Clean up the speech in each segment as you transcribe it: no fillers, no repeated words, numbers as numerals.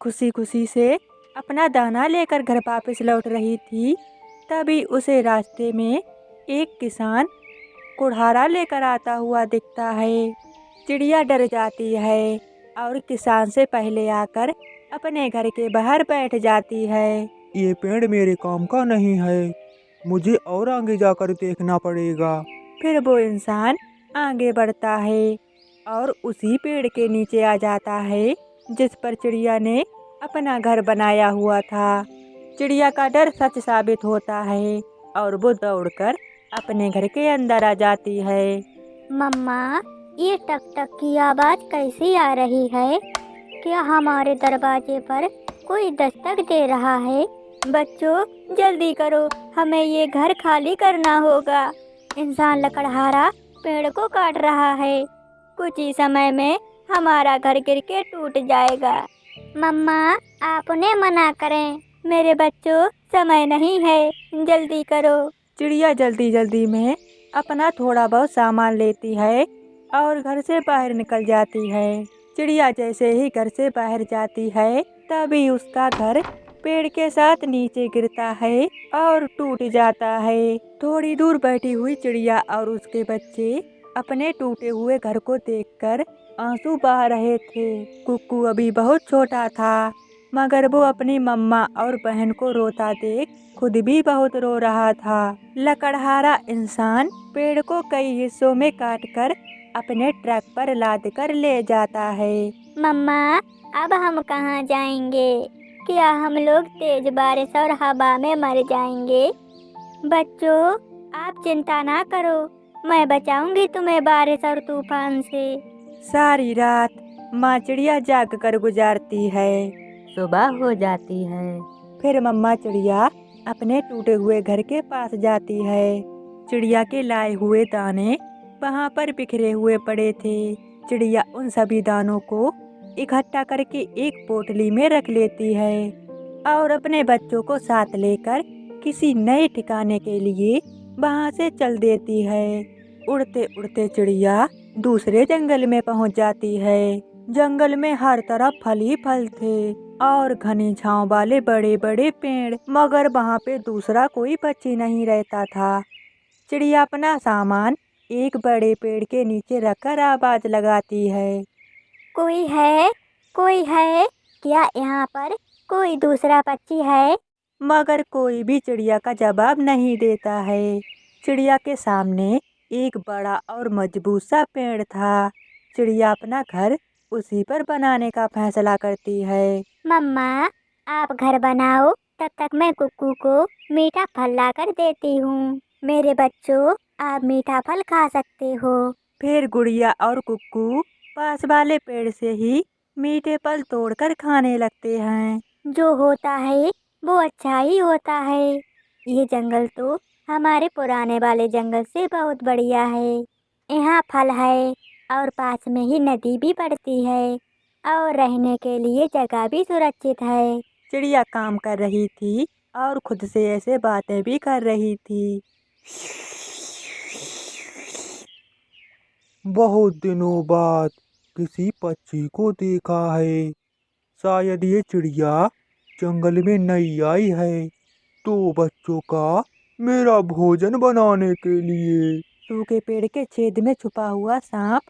खुशी खुशी से अपना दाना लेकर घर वापस लौट रही थी, तभी उसे रास्ते में एक किसान कुल्हाड़ा लेकर आता हुआ दिखता है। चिड़िया डर जाती है और किसान से पहले आकर अपने घर के बाहर बैठ जाती है। ये पेड़ मेरे काम का नहीं है, मुझे और आगे जाकर देखना पड़ेगा। फिर वो इंसान आगे बढ़ता है और उसी पेड़ के नीचे आ जाता है जिस पर चिड़िया ने अपना घर बनाया हुआ था। चिड़िया का डर सच साबित होता है और वो दौड़कर अपने घर के अंदर आ जाती है। मम्मा, ये टक टक की आवाज़ कैसी आ रही है? क्या हमारे दरवाजे पर कोई दस्तक दे रहा है? बच्चों, जल्दी करो, हमें ये घर खाली करना होगा। इंसान लकड़हारा पेड़ को काट रहा है। कुछ ही समय में हमारा घर गिर के टूट जाएगा। मम्मा, आप उन्हें मना करें। मेरे बच्चों, समय नहीं है, जल्दी करो। चिड़िया जल्दी जल्दी में अपना थोड़ा बहुत सामान लेती है और घर से बाहर निकल जाती है। चिड़िया जैसे ही घर से बाहर जाती है, तभी उसका घर पेड़ के साथ नीचे गिरता है और टूट जाता है। थोड़ी दूर बैठी हुई चिड़िया और उसके बच्चे अपने टूटे हुए घर को देखकर आंसू बहा रहे थे। कुक्कू अभी बहुत छोटा था, मगर वो अपनी मम्मा और बहन को रोता देख खुद भी बहुत रो रहा था। लकड़हारा इंसान पेड़ को कई हिस्सों में काटकर अपने ट्रक पर लाद कर ले जाता है। मम्मा, अब हम कहाँ जाएंगे? क्या हम लोग तेज बारिश और हवा में मर जाएंगे? बच्चों, आप चिंता ना करो, मैं बचाऊंगी तुम्हें बारिश और तूफान से। सारी रात माँ चिड़िया जाग कर गुजारती है। सुबह हो जाती है। फिर मम्मा चिड़िया अपने टूटे हुए घर के पास जाती है। चिड़िया के लाए हुए दाने वहाँ पर बिखरे हुए पड़े थे। चिड़िया उन सभी दानों को इकट्ठा करके एक पोटली में रख लेती है और अपने बच्चों को साथ लेकर किसी नए ठिकाने के लिए वहाँ से चल देती है। उड़ते उड़ते चिड़िया दूसरे जंगल में पहुँच जाती है। जंगल में हर तरफ फल ही फल थे और घनी छांव वाले बड़े बड़े पेड़, मगर वहाँ पे दूसरा कोई पक्षी नहीं रहता था। चिड़िया अपना सामान एक बड़े पेड़ के नीचे रखकर आवाज लगाती है। कोई है? कोई है? क्या यहाँ पर कोई दूसरा पक्षी है? मगर कोई भी चिड़िया का जवाब नहीं देता है। चिड़िया के सामने एक बड़ा और मजबूत सा पेड़ था। चिड़िया अपना घर उसी पर बनाने का फैसला करती है। मम्मा, आप घर बनाओ, तब तक मैं कुक्कू को मीठा फल ला कर देती हूँ। मेरे बच्चों, आप मीठा फल खा सकते हो। फिर गुड़िया और कुक्कू पास वाले पेड़ से ही मीठे फल तोड़कर खाने लगते हैं। जो होता है वो अच्छा ही होता है। ये जंगल तो हमारे पुराने वाले जंगल से बहुत बढ़िया है। यहाँ फल है और पास में ही नदी भी पड़ती है और रहने के लिए जगह भी सुरक्षित है। चिड़िया काम कर रही थी और खुद से ऐसे बातें भी कर रही थी। बहुत दिनों बाद किसी पक्षी को देखा है। शायद ये चिड़िया जंगल में नई आई है, तो बच्चों का मेरा भोजन बनाने के लिए। सूखे पेड़ के छेद में छुपा हुआ सांप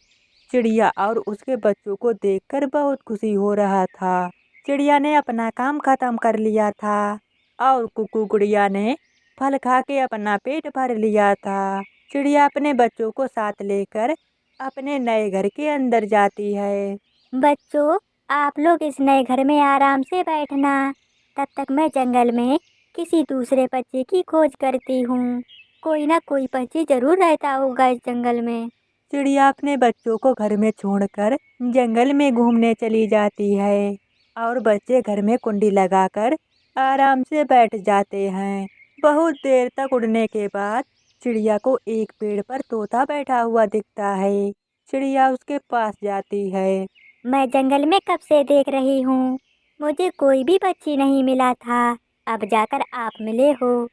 चिड़िया और उसके बच्चों को देखकर बहुत खुशी हो रहा था। चिड़िया ने अपना काम खत्म कर लिया था और कुकू गुड़िया ने फल खा के अपना पेट भर लिया था। चिड़िया अपने बच्चों को साथ लेकर अपने नए घर के अंदर जाती है। बच्चों, आप लोग इस नए घर में आराम से बैठना, तब तक मैं जंगल में किसी दूसरे पक्षी की खोज करती हूँ। कोई ना कोई पक्षी जरूर रहता होगा इस जंगल में। चिड़िया अपने बच्चों को घर में छोड़कर जंगल में घूमने चली जाती है और बच्चे घर में कुंडी लगाकर आराम से बैठ जाते हैं। बहुत देर तक उड़ने के बाद चिड़िया को एक पेड़ पर तोता बैठा हुआ दिखता है। चिड़िया उसके पास जाती है। मैं जंगल में कब से देख रही हूँ, मुझे कोई भी पक्षी नहीं मिला था। अब जाकर आप मिले हो,